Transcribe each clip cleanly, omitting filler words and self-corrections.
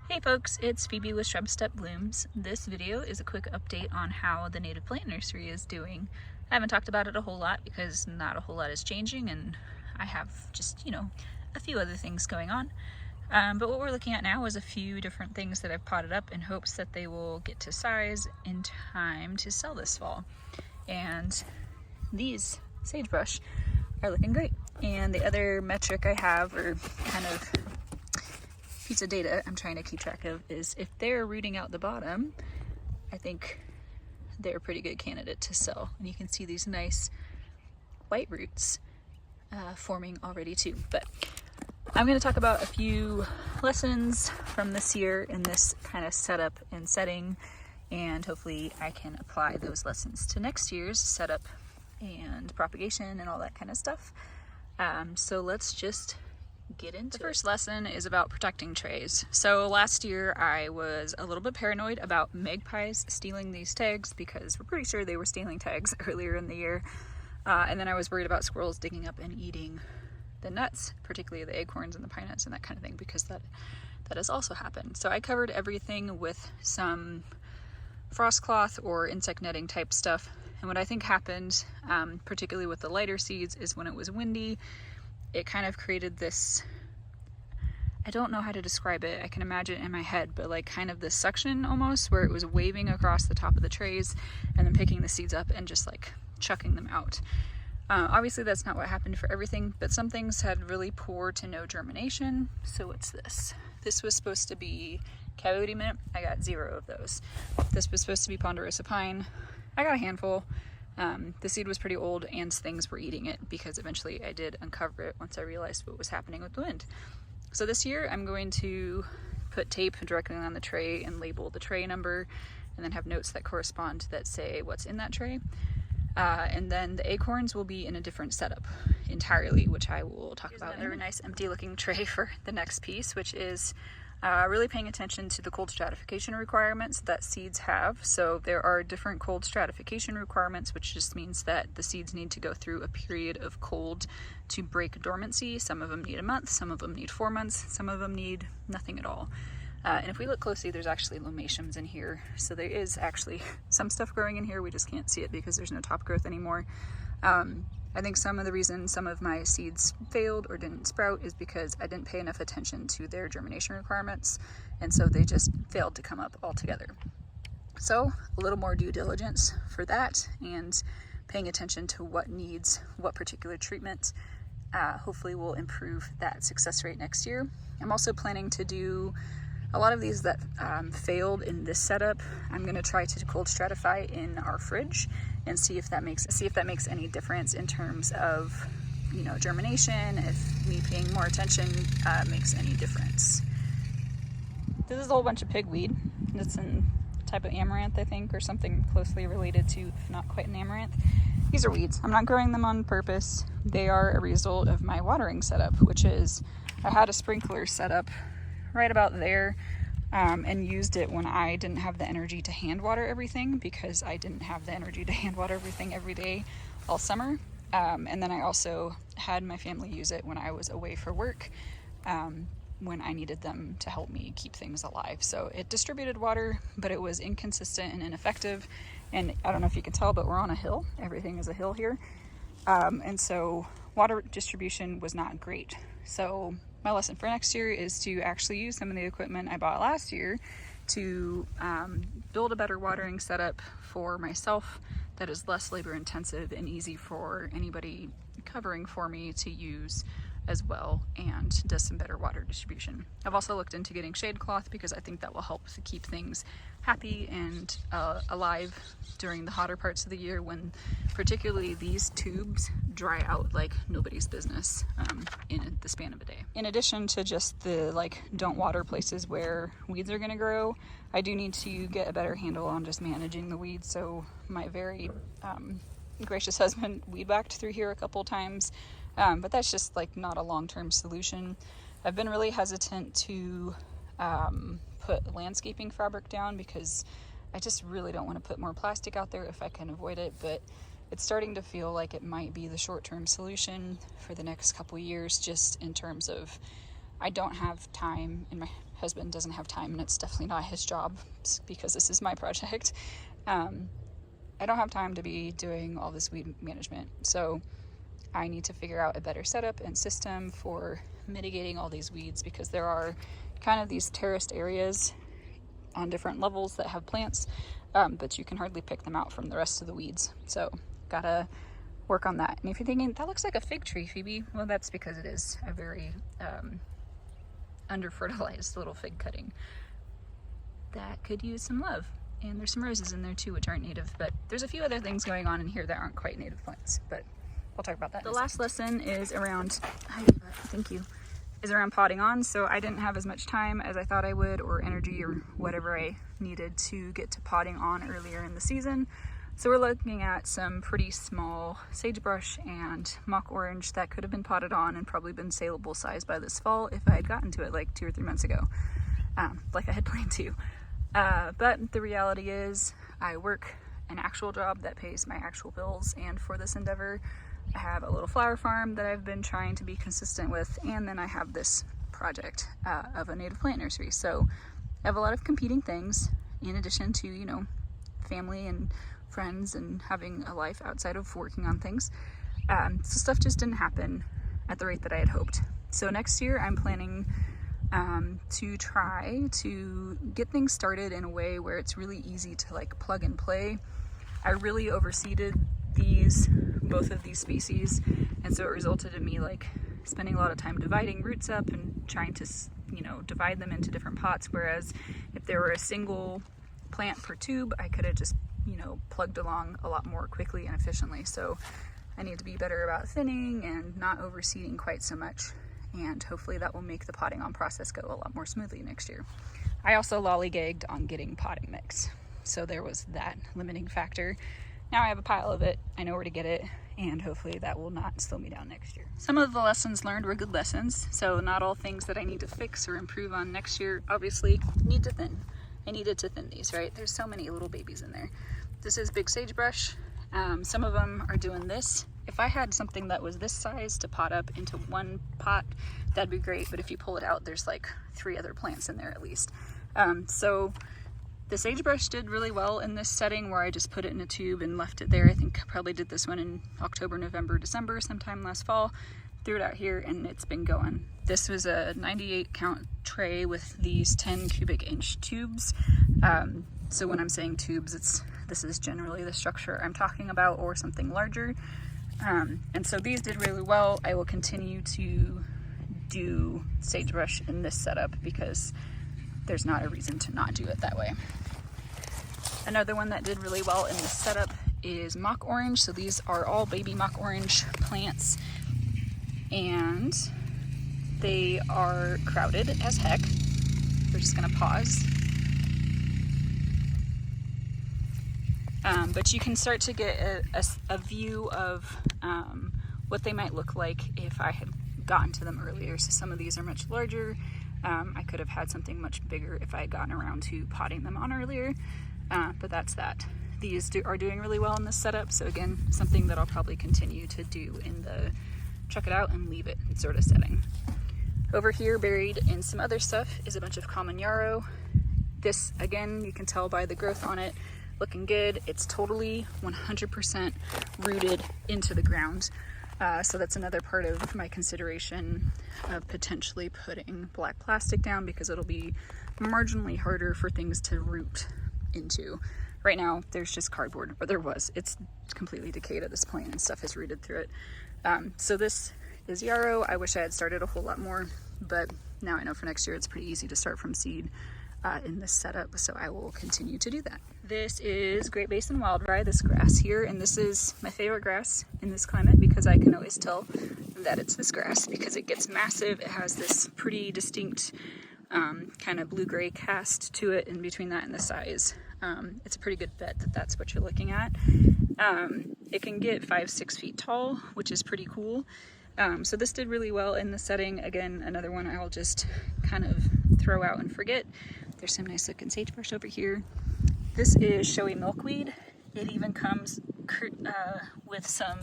Hey folks, it's Phoebe with Shrubsteppe Blooms. This video is a quick update on how the native plant nursery is doing. I haven't talked about it a whole lot because not a whole lot is changing and I have just, a few other things going on. But what we're looking at now is a few different things that I've potted up in hopes that they will get to size in time to sell this fall. And these sagebrush are looking great. And the other metric I have, or kind of piece of data I'm trying to keep track of, is if they're rooting out the bottom, I think they're a pretty good candidate to sell. And you can see these nice white roots forming already too. But I'm going to talk about a few lessons from this year in this kind of setup and setting, and hopefully I can apply those lessons to next year's setup and propagation and all that kind of stuff. So let's just get into the first lesson is about protecting trays. So last year I was a little bit paranoid about magpies stealing these tags because we're pretty sure they were stealing tags earlier in the year. And then I was worried about squirrels digging up and eating the nuts, particularly the acorns and the pine nuts and that kind of thing, because that has also happened. So I covered everything with some frost cloth or insect netting type stuff. And what I think happened, particularly with the lighter seeds, is when it was windy, it kind of created this, I don't know how to describe it, I can imagine it in my head, but like kind of this suction almost, where it was waving across the top of the trays and then picking the seeds up and just like chucking them out. Obviously that's not what happened for everything, but some things had really poor to no germination. So what's this? This was supposed to be coyote mint. I got 0 of those. This was supposed to be ponderosa pine. I got a handful. The seed was pretty old and things were eating it, because eventually I did uncover it once I realized what was happening with the wind. So this year I'm going to put tape directly on the tray and label the tray number, and then have notes that correspond that say what's in that tray. And then the acorns will be in a different setup entirely, which I will talk about. Another nice empty looking tray for the next piece, which is really paying attention to the cold stratification requirements that seeds have. So there are different cold stratification requirements, which just means that the seeds need to go through a period of cold to break dormancy. Some of them need a month, some of them need 4 months, some of them need nothing at all. And if we look closely, there's actually lomatiums in here. So there is actually some stuff growing in here. We just can't see it because there's no top growth anymore. I think some of the reason some of my seeds failed or didn't sprout is because I didn't pay enough attention to their germination requirements, and so they just failed to come up altogether. So a little more due diligence for that, and paying attention to what needs what particular treatment hopefully will improve that success rate next year. I'm also planning to do a lot of these that failed in this setup. I'm going to try to cold stratify in our fridge and see if that makes any difference in terms of germination, if me paying more attention makes any difference. This is a whole bunch of pigweed. It's a type of amaranth, I think, or something closely related to, if not quite an amaranth. These are weeds. I'm not growing them on purpose. They are a result of my watering setup, which is I had a sprinkler set up right about there, and used it when I didn't have the energy to hand water everything, because I didn't have the energy to hand water everything every day all summer. And then I also had my family use it when I was away for work, when I needed them to help me keep things alive. So it distributed water, but it was inconsistent and ineffective. And I don't know if you can tell, but we're on a hill. Everything is a hill here. And so water distribution was not great. So my lesson for next year is to actually use some of the equipment I bought last year to build a better watering setup for myself that is less labor intensive and easy for anybody covering for me to use as well, and does some better water distribution. I've also looked into getting shade cloth because I think that will help to keep things happy and alive during the hotter parts of the year, when particularly these tubes dry out like nobody's business in the span of a day. In addition to just the don't water places where weeds are going to grow, I do need to get a better handle on just managing the weeds. So my very gracious husband weed whacked through here a couple times, but that's just not a long-term solution. I've been really hesitant to put landscaping fabric down because I just really don't want to put more plastic out there if I can avoid it, but it's starting to feel like it might be the short-term solution for the next couple years, just in terms of I don't have time in my husband doesn't have time, and it's definitely not his job because this is my project. I don't have time to be doing all this weed management. So I need to figure out a better setup and system for mitigating all these weeds, because there are kind of these terraced areas on different levels that have plants, but you can hardly pick them out from the rest of the weeds. So gotta work on that. And if you're thinking, that looks like a fig tree, Phoebe, well, that's because it is a very under-fertilized little fig cutting that could use some love. And there's some roses in there too, which aren't native, but there's a few other things going on in here that aren't quite native plants, but we'll talk about that. The last lesson is around, thank you, is around potting on. So I didn't have as much time as I thought I would, or energy, or whatever I needed to get to potting on earlier in the season. So we're looking at some pretty small sagebrush and mock orange that could have been potted on and probably been saleable size by this fall if I had gotten to it like 2 or 3 months ago, like I had planned to. But the reality is I work an actual job that pays my actual bills, and for this endeavor I have a little flower farm that I've been trying to be consistent with, and then I have this project of a native plant nursery. So I have a lot of competing things in addition to, you know, family and friends and having a life outside of working on things. So stuff just didn't happen at the rate that I had hoped. So next year I'm planning to try to get things started in a way where it's really easy to like plug and play. I really overseeded both of these species, and so it resulted in me like spending a lot of time dividing roots up and trying to, you know, divide them into different pots, whereas if there were a single plant per tube, I could have just, you know, plugged along a lot more quickly and efficiently. So I need to be better about thinning and not overseeding quite so much, and hopefully that will make the potting on process go a lot more smoothly next year. I also lollygagged on getting potting mix, so there was that limiting factor. Now I have a pile of it, I know where to get it, and hopefully that will not slow me down next year. Some of the lessons learned were good lessons, so not all things that I need to fix or improve on next year obviously need to thin. I needed to thin these, right? There's so many little babies in there. This is big sagebrush. Some of them are doing this. If I had something that was this size to pot up into one pot, that'd be great, but if you pull it out, there's like 3 other plants in there at least. So the sagebrush did really well in this setting where I just put it in a tube and left it there. I think I probably did this one in October, November, December, sometime last fall. Threw it out here and it's been going. This was a 98 count tray with these 10 cubic inch tubes. So when I'm saying tubes, this is generally the structure I'm talking about, or something larger. And so these did really well. I will continue to do sagebrush in this setup because there's not a reason to not do it that way. Another one that did really well in this setup is mock orange. So these are all baby mock orange plants, and they are crowded as heck. We're just gonna pause. But you can start to get a view of what they might look like if I had gotten to them earlier. So some of these are much larger. I could have had something much bigger if I had gotten around to potting them on earlier, but that's that. These are doing really well in this setup, so again, something that I'll probably continue to do in the chuck it out and leave it sort of setting. Over here, buried in some other stuff, is a bunch of common yarrow. This, again, you can tell by the growth on it, looking good. It's totally 100% rooted into the ground. So that's another part of my consideration of potentially putting black plastic down, because it'll be marginally harder for things to root into. Right now, there's just cardboard, or there was. It's completely decayed at this point and stuff has rooted through it. So this is yarrow. I wish I had started a whole lot more, but now I know for next year it's pretty easy to start from seed in this setup, so I will continue to do that. This is Great Basin wildrye, this grass here, and this is my favorite grass in this climate because I can always tell that it's this grass because it gets massive. It has this pretty distinct kind of blue-gray cast to it in between that and the size. It's a pretty good bet that that's what you're looking at. It can get 5-6 feet tall, which is pretty cool. So this did really well in the setting. Again, another one I'll just kind of throw out and forget. There's some nice looking sagebrush over here. This is showy milkweed. It even comes with some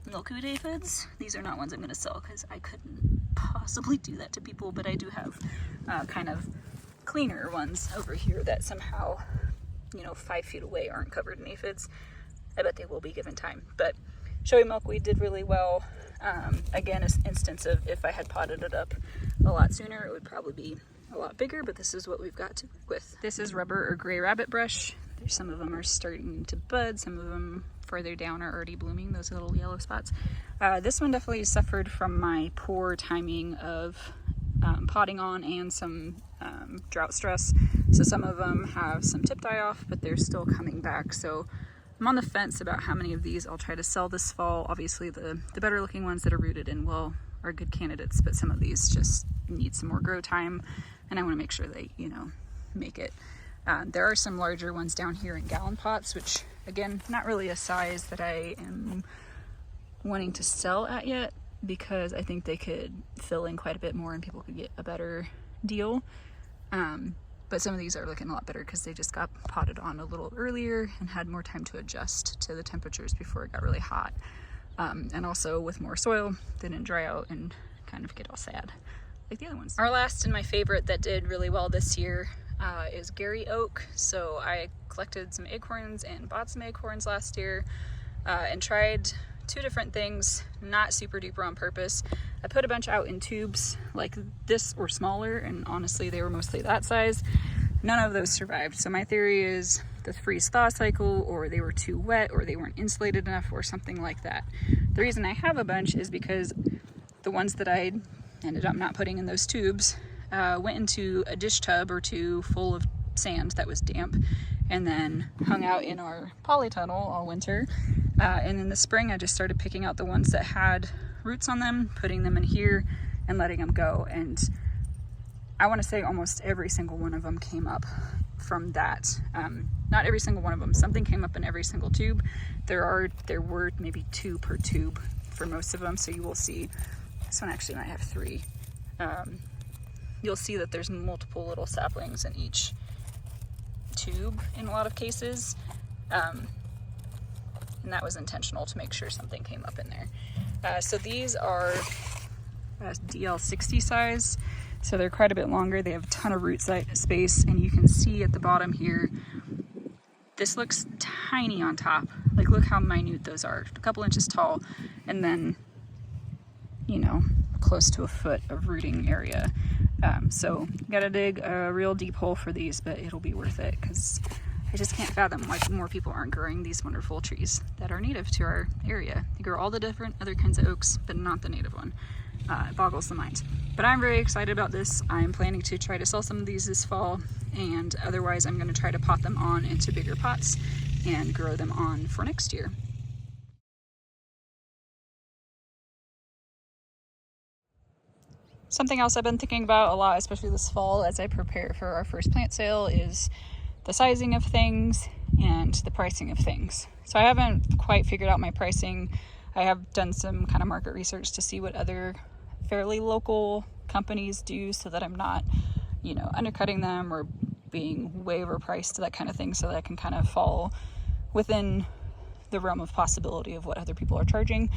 milkweed aphids. These are not ones I'm going to sell because I couldn't possibly do that to people, but I do have kind of cleaner ones over here that somehow, you know, 5 feet away aren't covered in aphids. I bet they will be given time. But showy milkweed did really well. Again, an instance of if I had potted it up a lot sooner, it would probably be a lot bigger, but this is what we've got to work with. This is rubber or gray rabbit brush. Some of them are starting to bud, some of them further down are already blooming, those little yellow spots. This one definitely suffered from my poor timing of potting on and some drought stress. So some of them have some tip die off, but they're still coming back. So I'm on the fence about how many of these I'll try to sell this fall. Obviously the better looking ones that are rooted in well are good candidates, but some of these just need some more grow time, and I want to make sure they, you know, make it. There are some larger ones down here in gallon pots, which again, not really a size that I am wanting to sell at yet, because I think they could fill in quite a bit more and people could get a better deal. But some of these are looking a lot better because they just got potted on a little earlier and had more time to adjust to the temperatures before it got really hot. And also with more soil, they didn't dry out and kind of get all sad like the other ones. Our last and my favorite that did really well this year is Garry oak. So I collected some acorns and bought some acorns last year and tried 2 different things, not super duper on purpose. I put a bunch out in tubes like this or smaller, and honestly they were mostly that size. None of those survived. So my theory is the freeze thaw cycle, or they were too wet, or they weren't insulated enough, or something like that. The reason I have a bunch is because the ones that I ended up not putting in those tubes went into a dish tub or 2 full of sand that was damp, and then hung out in our polytunnel all winter. And in the spring I just started picking out the ones that had roots on them, putting them in here and letting them go, and I want to say almost every single one of them came up from that. Not every single one of them, something came up in every single tube. There were maybe 2 per tube for most of them, so you will see this one actually might have 3. You'll see that there's multiple little saplings in each tube in a lot of cases, and that was intentional to make sure something came up in there. So these are DL60 size, so they're quite a bit longer. They have a ton of root space, and you can see at the bottom here, this looks tiny on top. Like, look how minute those are, a couple inches tall, and then, you know, close to a foot of rooting area. So gotta dig a real deep hole for these, but it'll be worth it, because I just can't fathom why more people aren't growing these wonderful trees that are native to our area. They grow all the different other kinds of oaks, but not the native one. It boggles the mind. But I'm very excited about this. I'm planning to try to sell some of these this fall, and otherwise I'm going to try to pot them on into bigger pots and grow them on for next year. Something else I've been thinking about a lot, especially this fall as I prepare for our first plant sale, is the sizing of things and the pricing of things. So I haven't quite figured out my pricing. I have done some kind of market research to see what other fairly local companies do, so that I'm not, you know, undercutting them or being way overpriced, that kind of thing, so that I can kind of fall within the realm of possibility of what other people are charging.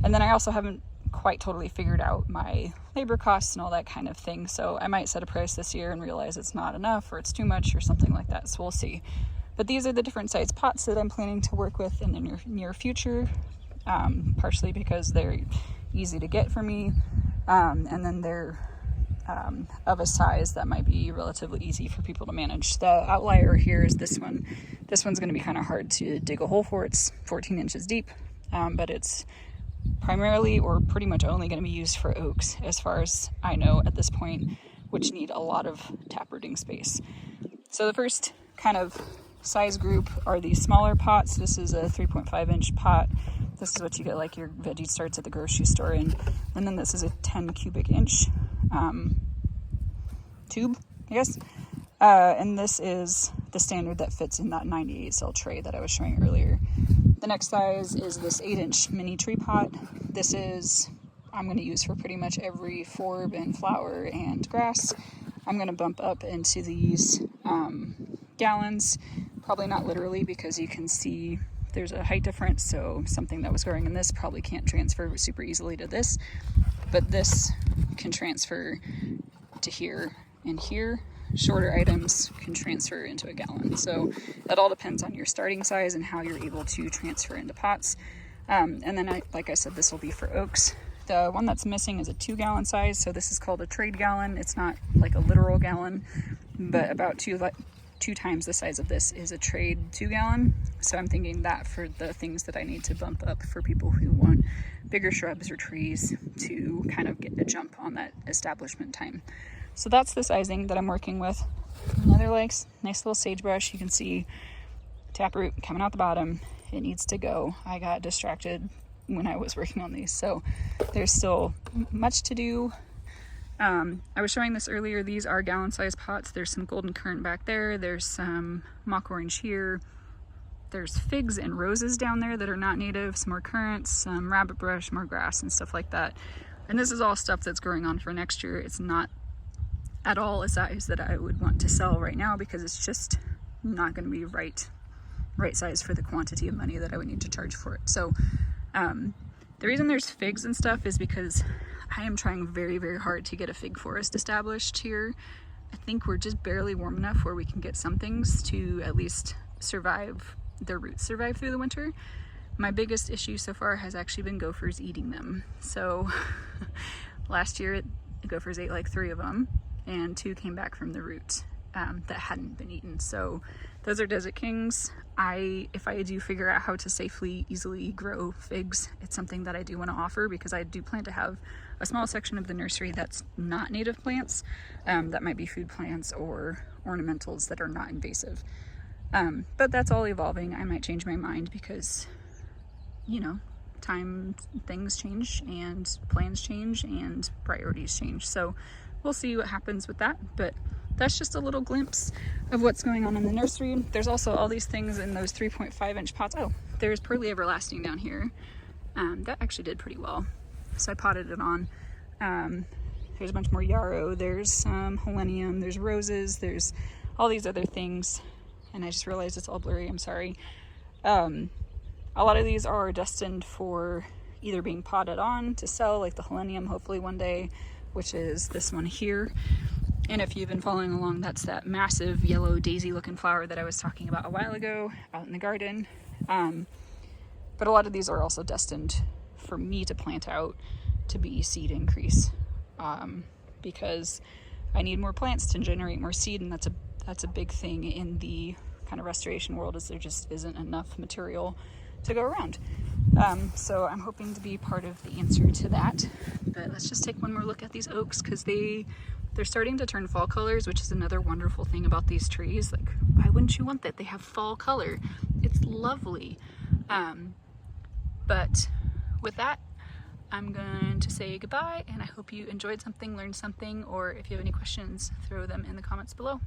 And then I also haven't quite totally figured out my labor costs and all that kind of thing, so I might set a price this year and realize it's not enough or it's too much or something like that, so we'll see. But these are the different size pots that I'm planning to work with in the near future, partially because they're easy to get for me, and then they're of a size that might be relatively easy for people to manage. The outlier here is this one. This one's going to be kind of hard to dig a hole for. It's 14 inches deep, but it's primarily or pretty much only going to be used for oaks, as far as I know at this point, which need a lot of taprooting space. So the first kind of size group are these smaller pots. This is a 3.5 inch pot. This is what you get like your veggie starts at the grocery store in. And then this is a 10 cubic inch tube, I guess. And this is the standard that fits in that 98 cell tray that I was showing earlier. The next size is this 8-inch mini tree pot. This is, I'm going to use for pretty much every forb and flower and grass. I'm going to bump up into these gallons, probably not literally, because you can see there's a height difference, so something that was growing in this probably can't transfer super easily to this, but this can transfer to here and here. Shorter items can transfer into a gallon. So that all depends on your starting size and how you're able to transfer into pots. And then like I said, this will be for oaks. The one that's missing is a 2-gallon size, so this is called a trade gallon. It's not like a literal gallon, but about two times the size of this is a trade 2-gallon. So I'm thinking that for the things that I need to bump up for people who want bigger shrubs or trees to kind of get a jump on that establishment time. So that's the sizing that I'm working with. Another nice little sagebrush. You can see taproot coming out the bottom. It needs to go. I got distracted when I was working on these, so there's still much to do. I was showing this earlier. These are gallon size pots. There's some golden currant back there. There's some mock orange here. There's figs and roses down there that are not native, some more currants, some rabbit brush, more grass and stuff like that. And this is all stuff that's growing on for next year. It's not at all a size that I would want to sell right now because it's just not going to be right size for the quantity of money that I would need to charge for it. So the reason there's figs and stuff is because I am trying very, very hard to get a fig forest established here. I think we're just barely warm enough where we can get some things to at least survive, their roots survive through the winter. My biggest issue so far has actually been gophers eating them. So last year the gophers ate like 3 of them and 2 came back from the root that hadn't been eaten. So those are desert kings. If I do figure out how to safely, easily grow figs, it's something that I do want to offer because I do plan to have a small section of the nursery that's not native plants, that might be food plants or ornamentals that are not invasive. But that's all evolving. I might change my mind because, you know, things change and plans change and priorities change. So we'll see what happens with that. But that's just a little glimpse of what's going on in the nursery. There's also all these things in those 3.5-inch pots. Oh, there's Pearly Everlasting down here. That actually did pretty well. So I potted it on. There's a bunch more yarrow. There's some helenium. There's roses. There's all these other things. And I just realized it's all blurry. I'm sorry. A lot of these are destined for either being potted on to sell, like the helenium, hopefully one day, which is this one here. And if you've been following along, that's that massive yellow daisy looking flower that I was talking about a while ago out in the garden. But a lot of these are also destined for me to plant out to be seed increase, because I need more plants to generate more seed, and that's a big thing in the kind of restoration world, is there just isn't enough material to go around. So I'm hoping to be part of the answer to that. But let's just take one more look at these oaks, because they're starting to turn fall colors, which is another wonderful thing about these trees. Like, why wouldn't you want that? They have fall color. It's lovely. But with that, I'm going to say goodbye, and I hope you enjoyed something, learned something, or if you have any questions, throw them in the comments below.